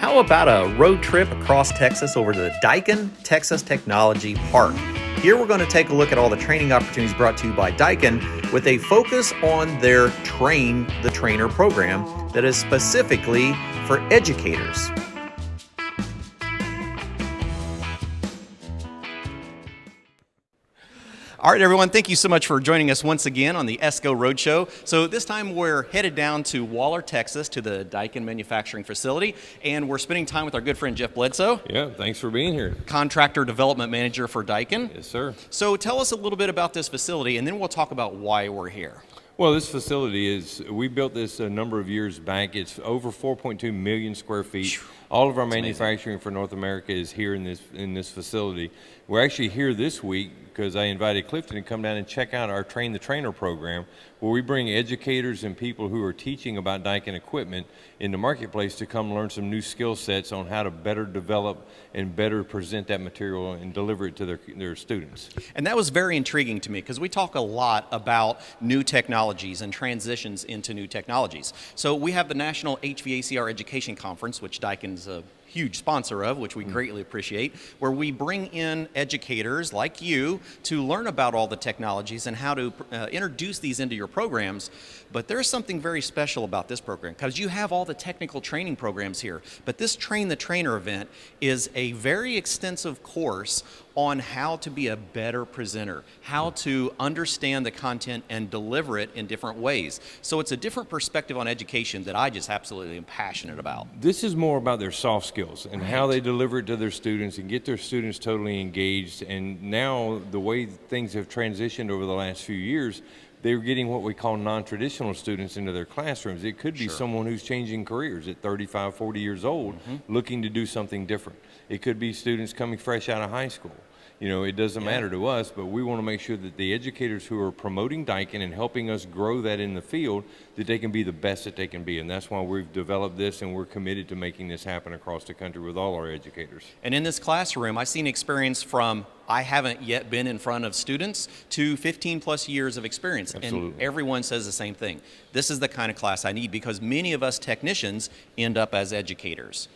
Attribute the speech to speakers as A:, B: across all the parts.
A: How about a road trip across Texas over to the Daikin Texas Technology Park? Here we're going to take a look at all the training opportunities brought to you by Daikin with a focus on their Train the Trainer program that is specifically for educators. All right, everyone, thank you so much for joining us once again on the ESCO RoadShow. So this time we're headed down to Waller, Texas, to the Daikin manufacturing facility, and we're spending time with our good friend Jeff Bledsoe.
B: Yeah, thanks for being here.
A: Contractor Development Manager for Daikin.
B: Yes, sir.
A: So tell us a little bit about this facility, and then we'll talk about why we're here.
B: Well, this facility we built this a number of years back. It's over 4.2 million square feet. All of our manufacturing for North America is here in this facility. We're actually here this week because I invited Clifton to come down and check out our Train the Trainer program, where we bring educators and people who are teaching about Daikin equipment in the marketplace to come learn some new skill sets on how to better develop and better present that material and deliver it to their students.
A: And that was very intriguing to me because we talk a lot about new technologies and transitions into new technologies. So we have the National HVACR Education Conference, which Daikin's a huge sponsor of, which we greatly appreciate, where we bring in educators like you to learn about all the technologies and how to introduce these into your programs. But there's something very special about this program because you have all the technical training programs here. But this Train the Trainer event is a very extensive course on how to be a better presenter, how to understand the content and deliver it in different ways. So it's a different perspective on education that I just absolutely am passionate about.
B: This is more about their soft skills and how they deliver it to their students and get their students totally engaged. And now the way things have transitioned over the last few years, they're getting what we call non-traditional students into their classrooms. It could be someone who's changing careers at 35, 40 years old, looking to do something different. It could be students coming fresh out of high school. You know, it doesn't matter to us, but we want to make sure that the educators who are promoting Daikin and helping us grow that in the field, that they can be the best that they can be. And that's why we've developed this, and we're committed to making this happen across the country with all our educators.
A: And in this classroom, I've seen experience from I haven't yet been in front of students to 15 plus years of experience.
B: Absolutely.
A: And everyone says the same thing. This is the kind of class I need because many of us technicians end up as educators.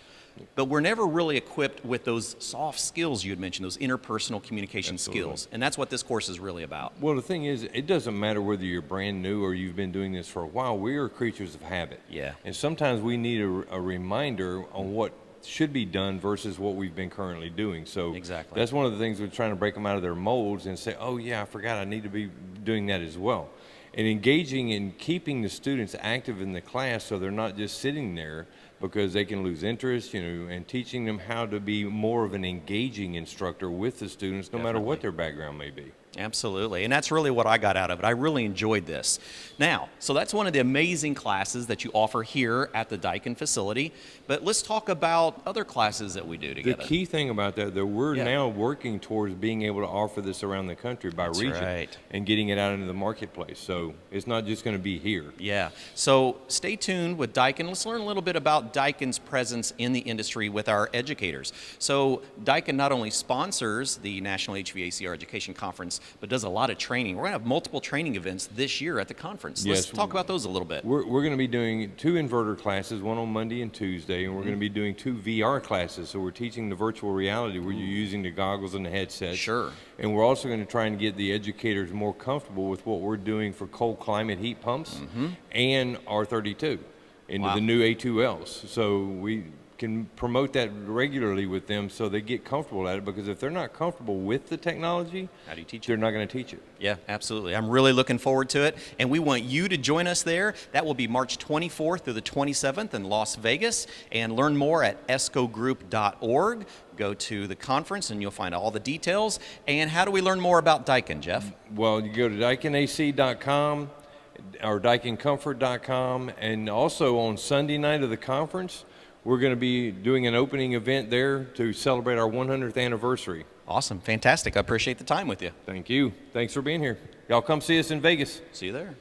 A: But we're never really equipped with those soft skills you had mentioned, those interpersonal communication skills. And that's what this course is really about.
B: Well, the thing is, it doesn't matter whether you're brand new or you've been doing this for a while. We are creatures of habit.
A: Yeah.
B: And sometimes we need a reminder on what should be done versus what we've been currently doing. So
A: exactly.
B: That's one of the things we're trying to break them out of their molds and say, oh yeah, I forgot I need to be doing that as well. And engaging and keeping the students active in the class so they're not just sitting there because they can lose interest, you know, and teaching them how to be more of an engaging instructor with the students, no matter what their background may be.
A: Absolutely, and that's really what I got out of it. I really enjoyed this. Now, so that's one of the amazing classes that you offer here at the Daikin facility, but let's talk about other classes that we do together.
B: The key thing about that we're now working towards being able to offer this around the country by region and getting it out into the marketplace. So it's not just going to be here.
A: Yeah, so stay tuned with Daikin. Let's learn a little bit about Daikin's presence in the industry with our educators. So Daikin not only sponsors the National HVACR Education Conference, but does a lot of training. We're going to have multiple training events this year at the conference. Let's talk about those a little bit.
B: We're going to be doing 2 inverter classes, one on Monday and Tuesday, and we're going to be doing 2 VR classes. So we're teaching the virtual reality where you're using the goggles and the headsets.
A: Sure.
B: And we're also going to try and get the educators more comfortable with what we're doing for cold climate heat pumps and R32 into the new A2Ls. So we can promote that regularly with them so they get comfortable at it, because if they're not comfortable with the technology,
A: how do you teach it?
B: They're not going to teach it.
A: Yeah, absolutely. I'm really looking forward to it, and we want you to join us there. That will be March 24th through the 27th in Las Vegas, and learn more at escogroup.org. Go to the conference and you'll find all the details. And how do we learn more about Daikin, Jeff?
B: Well, you go to daikinac.com or daikincomfort.com, and also on Sunday night of the conference, we're going to be doing an opening event there to celebrate our 100th anniversary.
A: Awesome. Fantastic. I appreciate the time with you.
B: Thank you. Thanks for being here. Y'all come see us in Vegas.
A: See you there.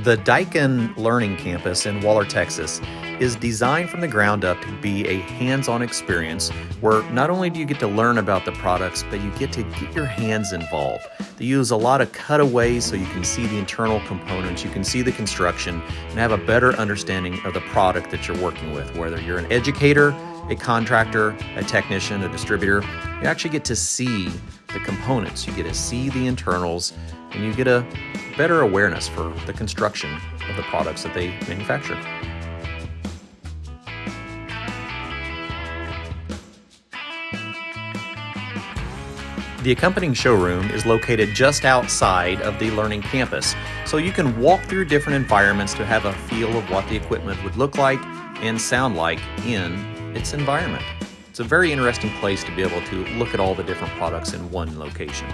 A: The Daikin Learning Campus in Waller, Texas is designed from the ground up to be a hands-on experience where not only do you get to learn about the products, but you get to get your hands involved. They use a lot of cutaways so you can see the internal components, you can see the construction, and have a better understanding of the product that you're working with. Whether you're an educator, a contractor, a technician, a distributor, you actually get to see the components, you get to see the internals, and you get a better awareness for the construction of the products that they manufacture. The accompanying showroom is located just outside of the learning campus, so you can walk through different environments to have a feel of what the equipment would look like and sound like in its environment. It's a very interesting place to be able to look at all the different products in one location.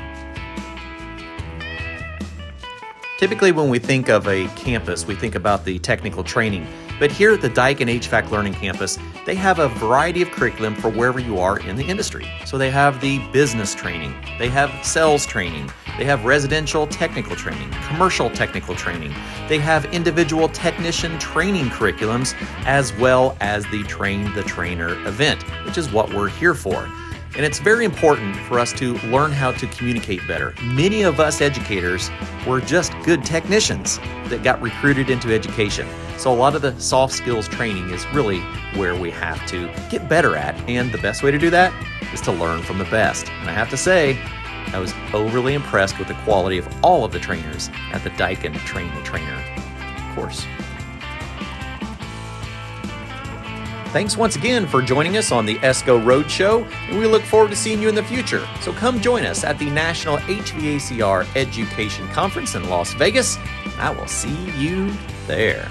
A: Typically when we think of a campus, we think about the technical training. But here at the Daikin HVAC Learning Campus, they have a variety of curriculum for wherever you are in the industry. So they have the business training, they have sales training, they have residential technical training, commercial technical training, they have individual technician training curriculums, as well as the Train the Trainer event, which is what we're here for. And it's very important for us to learn how to communicate better. Many of us educators were just good technicians that got recruited into education. So a lot of the soft skills training is really where we have to get better at. And the best way to do that is to learn from the best. And I have to say, I was overly impressed with the quality of all of the trainers at the Daikin Train the Trainer course. Thanks once again for joining us on the ESCO RoadShow, and we look forward to seeing you in the future. So come join us at the National HVACR Education Conference in Las Vegas. I will see you there.